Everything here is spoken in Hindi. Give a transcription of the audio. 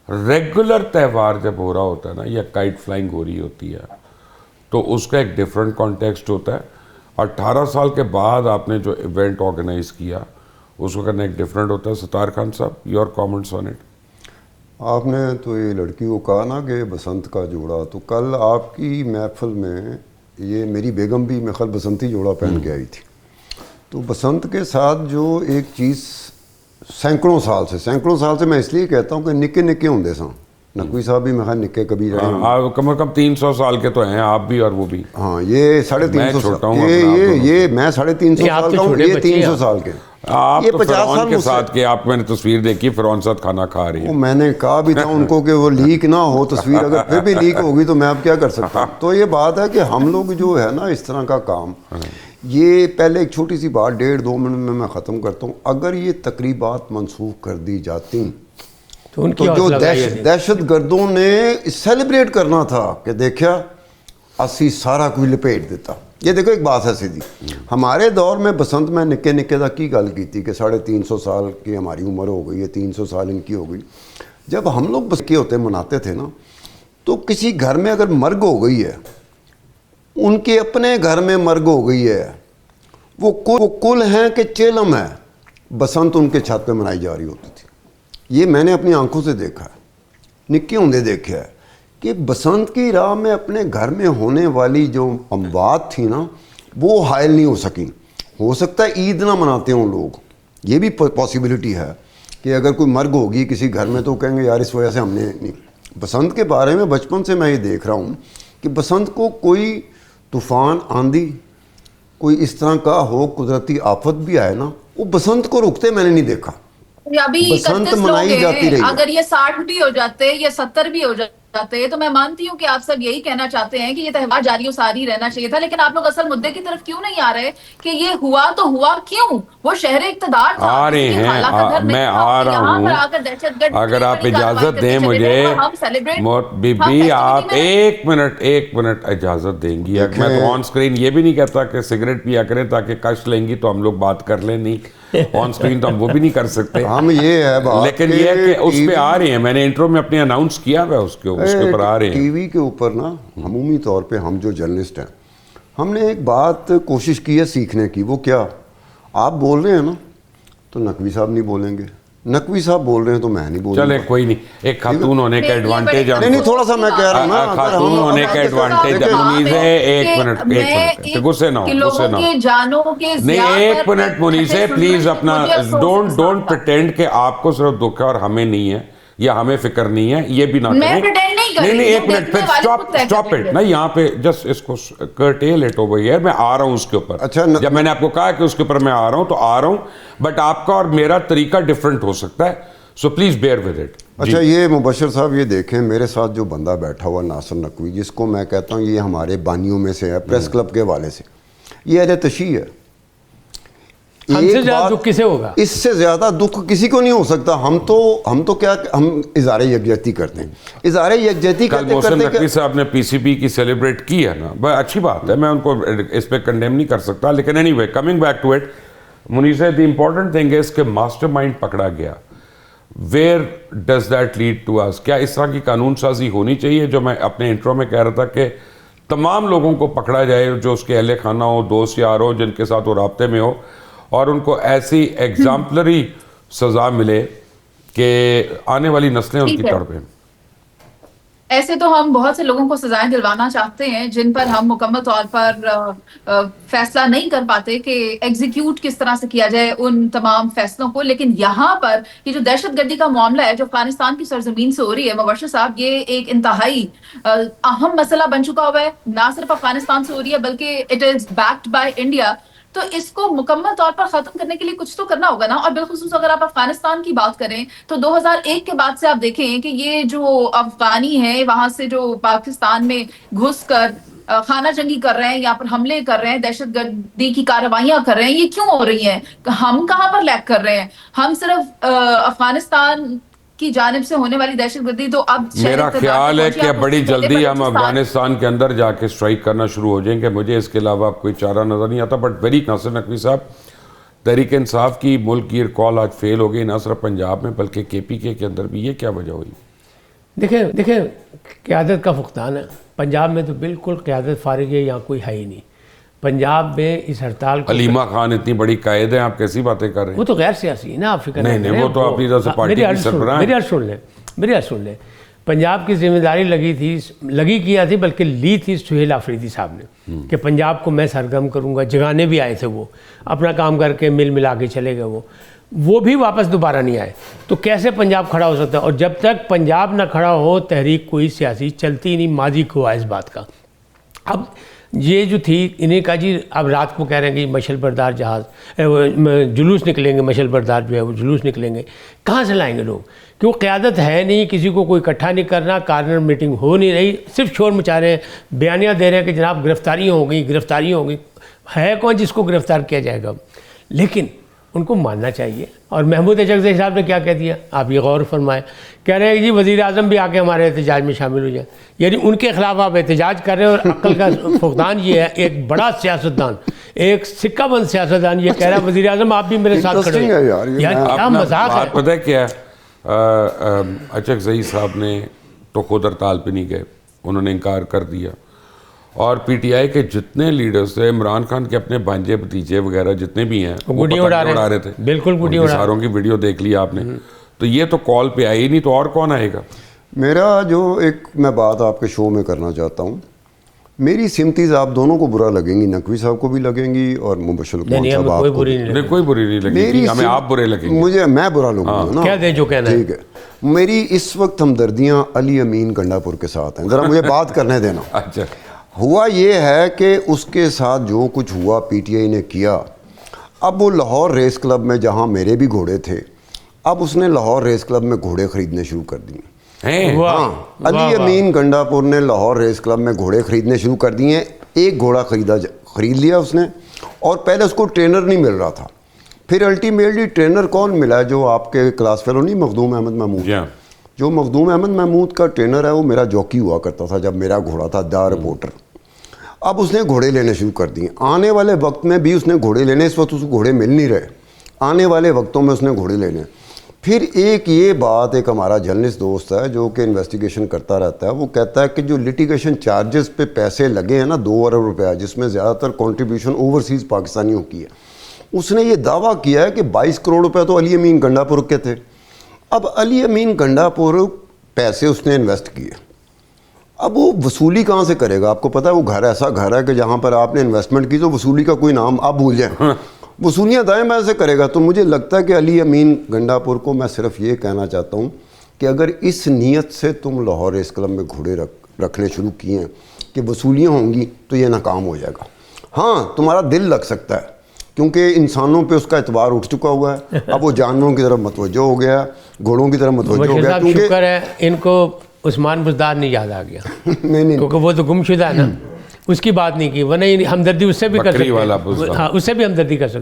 रेगुलर त्यौहार जब हो रहा होता है ना, या काइट फ्लाइंग हो रही होती है, तो उसका एक डिफरेंट कॉन्टेक्स्ट होता है। 18 साल के बाद आपने जो इवेंट ऑर्गेनाइज किया उसको करना एक डिफरेंट होता है। सत्तार खान साहब, योर कमेंट्स ऑन इट। आपने तो ये लड़की को कहा ना कि बसंत का जोड़ा, तो कल आपकी महफिल में ये मेरी बेगम भी मेरे ख्याल बसंती जोड़ा पहन के आई थी। तो बसंत के साथ जो एक चीज़ सैकड़ों साल से मैं इसलिए कहता हूँ कि निक्के निक्के होंगे सा नकवी साहब भी मैं निक्के कभी रहे हैं। आप कम से कम 300 साल के तो हैं, आप भी और वो भी। हाँ, ये 350 छोटा ये मैं 350 साल का हूँ, ये 300 साल के। आप ये तो 50 फिरौन साल के साथ के, आप मैंने तस्वीर देखी, फिरौन साथ खाना खा रही है। मैंने कहा भी था उनको कि वो लीक ना हो तस्वीर, अगर फिर भी लीक होगी तो मैं अब क्या कर सकता हूँ। तो ये बात है कि हम लोग जो है ना इस तरह का काम, ये पहले एक छोटी सी बात 1.5-2 मिनट में मैं ख़त्म करता हूँ। अगर ये तकरीबात मनसूख कर दी जाती तो जो दहशत गर्दों ने सेलिब्रेट करना था कि देखा असी सारा कुछ लपेट देता। ये देखो एक बात है सीधी, हमारे दौर में बसंत में निक्के निक्के तक की गल की थी कि 350 साल की हमारी उम्र हो गई है, 300 साल इनकी हो गई। जब हम लोग बस के होते मनाते थे ना, तो किसी घर में अगर मर्ग हो गई है, उनके अपने घर में मर्ग हो गई है, वो कुल हैं कि चेलम है, बसंत उनके छत पे मनाई जा रही होती थी। ये मैंने अपनी आंखों से देखा है, निक्के होंदे देखा है कि बसंत की राह में अपने घर में होने वाली जो अमवात थी ना, वो हायल नहीं हो सकी। हो सकता है ईद ना मनाते हों लोग, ये भी पॉसिबिलिटी है कि अगर कोई मर्ग होगी किसी घर में तो कहेंगे यार इस वजह से हमने नहीं। बसंत के बारे में बचपन से मैं ये देख रहा हूँ कि बसंत को कोई तूफ़ान, आंधी, कोई इस तरह का हो, कुदरती आफत भी आए ना, वो बसंत को रुकते मैंने नहीं देखा। अभी बसंत मनाई जाती रही। अगर ये 60 भी हो जाते या 70 भी हो जाते तो मैं मानती हूँ कि आप सब यही कहना चाहते हैं कि ये त्योहार जारी और सारी रहना चाहिए था, लेकिन आप लोग असल मुद्दे की तरफ क्यों नहीं आ रहे कि ये हुआ तो हुआ क्यों? वो शहर इकतदार था, आ रहे हैं, मैं आ रहा हूँ। अगर आप इजाजत दें मुझे, बीबी आप एक मिनट इजाजत देंगी। मैं तो ऑन स्क्रीन ये भी नहीं कहता कि सिगरेट पिया करें ताकि कष्ट लेंगी तो हम लोग बात कर लें, नहीं ऑन स्क्रीन तो हम वो भी नहीं कर सकते। हम ये है बात, लेकिन ये है कि उस पे आ रहे हैं, मैंने इंट्रो में अपने अनाउंस किया हुआ उसके ऊपर आ रहे हैं। टीवी के ऊपर ना अमूमी तौर पे हम जो जर्नलिस्ट हैं, हमने एक बात कोशिश की है सीखने की। वो क्या, आप बोल रहे हैं ना तो नकवी साहब नहीं बोलेंगे, नकवी साहब बोल रहे हैं तो मैं नहीं बोलूंगा। चले कोई नहीं, एक खातून होने का एडवांटेज, नहीं थोड़ा सा मैं कह रहा हूँ ना, खातून होने का एडवांटेज मुनीस है। एक मिनट गुस्से ना हो, नहीं एक मिनट मुनीस है प्लीज, अपना डोंट प्रिटेंड कि आपको सिर्फ दुख है और हमें नहीं है, या हमें फिक्र नहीं है, ये भी ना करें। नहीं एक मिनट, फिर स्टॉप इट ना, यहाँ पे जस्ट इसको कर्टेल इट ओवर हियर। मैं आ रहा हूँ उसके ऊपर। अच्छा, जब मैंने आपको कहा कि उसके ऊपर मैं आ रहा हूँ तो आ रहा हूँ, बट आपका और मेरा तरीका डिफरेंट हो सकता है, so please bear with it. अच्छा, ये मुबशर साहब ये देखें, मेरे साथ जो बंदा बैठा हुआ नासिर नकवी, जिसको मैं कहता हूँ ये हमारे बानियों में से है, प्रेस क्लब के वाले से, ये अहले तशी है। हमसे ज्यादा दुख किसे होगा? इससे ज्यादा दुख किसी को नहीं हो सकता। हम तो क्या, हम इज़ारे यकजहती करते हैं, इज़ारे यकजहती करते नकवी साहब ने पीसीबी की सेलिब्रेट की है ना, बड़ी अच्छी बात है, मैं उनको इस पे कंडेम नहीं कर सकता। लेकिन anyway, coming back to it, मुनीसा, द इंपॉर्टेंट थिंग इज कि मास्टरमाइंड पकड़ा गया। Where does that lead to us? क्या इस तरह की कानून साजी होनी चाहिए, जो मैं अपने इंट्रो में कह रहा था कि तमाम लोगों को पकड़ा जाए जो उसके अहले खाना हो, दोस्त यार हो, जिनके साथ वो राब्ते में हो, और उनको ऐसी एग्जाम्पलरी सजा मिले कि आने वाली नस्लें उनकी तड़पें। ऐसे तो हम बहुत से लोगों को सजाएं दिलवाना चाहते हैं जिन पर हम मुकम्मल तौर पर फैसला नहीं कर पाते कि एग्जीक्यूट किस तरह से किया जाए उन तमाम फैसलों को। लेकिन यहाँ पर ये जो दहशतगर्दी का मामला है जो अफगानिस्तान की सरजमीन से हो रही है, मुबशर साहब, ये एक इंतहाई अहम मसला बन चुका हुआ है। ना सिर्फ अफगानिस्तान से हो रही है बल्कि it is backed by India. तो इसको मुकम्मल तौर पर खत्म करने के लिए कुछ तो करना होगा ना। और बिलखुसूस अगर आप अफगानिस्तान की बात करें तो 2001 के बाद से आप देखें कि ये जो अफगानी है वहां से जो पाकिस्तान में घुसकर खाना जंगी कर रहे हैं, यहाँ पर हमले कर रहे हैं, दहशतगर्दी की कार्रवाइयां कर रहे हैं, ये क्यों हो रही हैं? हम कहाँ पर लैग कर रहे हैं? हम सिर्फ अफगानिस्तान की जानिब से होने वाली दहशतगर्दी तो अब मेरा ख्याल है कि बड़ी जल्दी हम अफगानिस्तान के अंदर जाके स्ट्राइक करना शुरू हो जाएंगे। मुझे इसके अलावा कोई चारा नजर नहीं आता। बट वेरी नासिर नकवी साहब, तहरीक इंसाफ की मुल्क की कॉल आज फेल हो गई, ना सिर्फ पंजाब में बल्कि KPK के अंदर भी। ये क्या वजह हुई? देखिए क़यादत का फुकदान है। पंजाब में तो बिल्कुल क़यादत फारिग है, यहाँ कोई है ही नहीं। पंजाब में इस हड़ताल को अलीमा खान इतनी बड़ी कायद है, आप कैसी बातें कर रहे वो तो गैर सियासी है ना, आप फिक्र नहीं, करें। वो तो अपनी तरफ से पार्टी की सरबराह है। मेरी अर्ज सुन लें। पंजाब की जिम्मेदारी लगी किया थी, बल्कि ली थी सुहेल आफरीदी साहब ने कि पंजाब को मैं सरगर्म करूंगा। जगाने भी आए थे, वो अपना काम करके मिल मिला के चले गए। वो भी वापस दोबारा नहीं आए। तो कैसे पंजाब खड़ा हो सकता है? और जब तक पंजाब ना खड़ा हो तहरीक कोई सियासी चलती नहीं। माजी को है इस बात का। अब ये जो थी इन्हें कहा जी अब रात को कह रहे हैं कि मशल बरदार जुलूस निकलेंगे, मशल बरदार जो है वो जुलूस निकलेंगे। कहाँ से लाएंगे लोग? क्यों क़यादत है नहीं, किसी को कोई इकट्ठा नहीं करना, कार्नर मीटिंग हो नहीं रही, सिर्फ शोर मचा रहे हैं, बयानियाँ दे रहे हैं कि जनाब गिरफ्तारियाँ हो गई। है कौन जिसको गिरफ्तार किया जाएगा? लेकिन उनको मानना चाहिए। और महमूद अचकज़ई साहब ने क्या कह दिया, आप ये गौर फरमाएं। कह रहे हैं जी वज़ीर आज़म भी आके हमारे एहतजाज में शामिल हो जाए। यानी उनके ख़िलाफ़ आप एहतजाज कर रहे हो। और अक्ल का फुकदान ये है, एक बड़ा सियासतदान, एक सिक्काबंद सियासतदान ये कह रहा है वज़ीर आज़म आप भी मेरे साथ खड़े हो। यार क्या मजाक है। पता है क्या अचकज़ई साहब ने तो खुद हड़ताल पे नहीं गए, उन्होंने इनकार कर दिया। और पीटीआई के जितने लीडर्स थे, इमरान खान के अपने भांजे भतीजे वगैरह जितने भी हैं वो गुड़ी उड़ा रहे थे। बिल्कुल गुड़ी उड़ा, सारों की वीडियो देख ली आपने। तो ये तो कॉल पे आई नहीं, तो और कौन आएगा? मेरा जो एक मैं बात आपके शो में करना चाहता हूँ, मेरी सिम्पतीज आप दोनों को बुरा लगेंगी, नकवी साहब को भी लगेंगी और मुबश्शिर साहब कोई बुरी नहीं, कोई बुरी नहीं लगेगी, हमें आप बुरे लगेंगे। मुझे मैं बुरा लगूंगा ना, क्या दे जो कहना है। ठीक है। मेरी इस वक्त हमदर्दियाँ अली अमीन गंडापुर के साथ हैं। ज़रा मुझे बात करने देना। अच्छा, हुआ ये है कि उसके साथ जो कुछ हुआ पीटीआई ने किया। अब वो लाहौर रेस क्लब में, जहाँ मेरे भी घोड़े थे, अब उसने लाहौर रेस क्लब में घोड़े ख़रीदने शुरू कर दिए। हाँ, अली अमीन गंडापुर ने लाहौर रेस क्लब में घोड़े ख़रीदने शुरू कर दिए। एक घोड़ा ख़रीद लिया उसने, और पहले उसको ट्रेनर नहीं मिल रहा था। फिर अल्टीमेटली ट्रेनर कौन मिला? जो आपके क्लास फेलो नहीं, मखदूम अहमद महमूद। जो मखदूम अहमद महमूद का ट्रेनर है वो मेरा जॉकी हुआ करता था जब मेरा घोड़ा था द रिपोर्टर। अब उसने घोड़े लेने शुरू कर दिए। आने वाले वक्त में भी उसने घोड़े लेने, इस वक्त उसको घोड़े मिल नहीं रहे, आने वाले वक्तों में उसने घोड़े लेने। फिर एक ये बात, एक हमारा जर्नलिस्ट दोस्त है जो कि इन्वेस्टिगेशन करता रहता है, वो कहता है कि जो लिटिगेशन चार्जेस पे पैसे लगे हैं ना 2 अरब रुपया, जिसमें ज़्यादातर कंट्रीब्यूशन ओवरसीज़ पाकिस्तानियों की है, उसने ये दावा किया है कि 22 करोड़ रुपए तो अली अमीन गंडापुर के थे। अब अली अमीन गंडापुर पैसे उसने इन्वेस्ट किए, अब वो वसूली कहाँ से करेगा? आपको पता है वो घर ऐसा घर है कि जहाँ पर आपने इन्वेस्टमेंट की तो वसूली का कोई नाम आप भूल जाएं। वसूलियाँ दाएँ बाएँ से करेगा। तो मुझे लगता है कि अली अमीन गंडापुर को मैं सिर्फ ये कहना चाहता हूँ कि अगर इस नीयत से तुम लाहौर रेस क्लब में घोड़े रखने शुरू किए हैं कि वसूलियाँ होंगी, तो ये नाकाम हो जाएगा। हाँ, तुम्हारा दिल लग सकता है क्योंकि इंसानों पे उसका एतबार उठ चुका हुआ है। अब वो जानवरों की तरफ मतवज्जो हो गया, घोड़ों की तरफ मतवज्जो हो गया। शुक्र है इनको उस्मान बुज़दार नहीं याद आ गया। नहीं, क्योंकि वो तो गुमशुदा है ना, उसकी बात नहीं की, वरना हमदर्दी उससे भी कर सकते हैं। वाला हाँ, उससे भी हमदर्दी कर सकते।